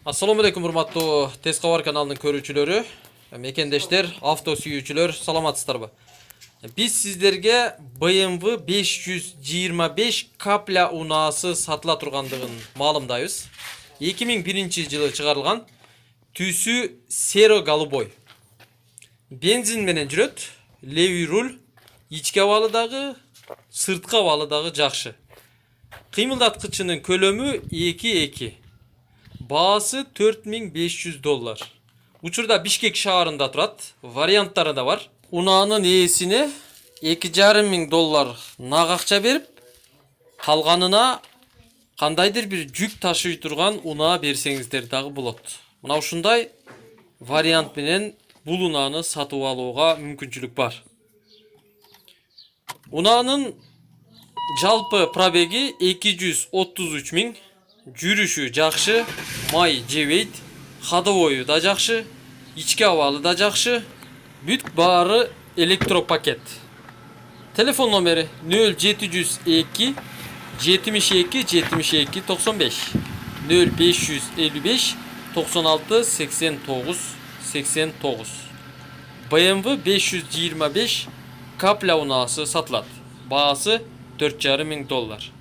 Assalamu alaikum урматтуу Тез кабар каналынын көрүүчүлөрү, мекендештер, авто сүйүүчүлөр, саламатсыздарбы? Биз сиздерге BMW 525 капля унаасы сатыла тургандыгын маалымдайбыз. 2001-жылы чыгарылган, түсү серо голубой. Бензин менен жүрөт, леви руль, ички абалы дагы, сырткы абалы дагы жакшы. Кыймылдаткычынын көлөмү 2.2. Baası $4500. Учурда Бишкек шаарында турат. Варианттары да бар. Унаанын ээсине $2,500 нак акча берип, калганына кандайдыр бир жүк ташый турган унаа берсеңиздер дагы болот. Мына ушундай вариант менен бул унааны сатып алууга мүмкүнчүлүк бар. Унаанын жалпы пробеги 233 000. Жүрүшү жакшы, май жебейт, ходовою да жакшы, ички абалы да жакшы, бүт баары электропакет. Телефон номери 0702 72 72 95 0555 96 89 89. BMW 525 капля унаасы сатылат. Баасы $4,500.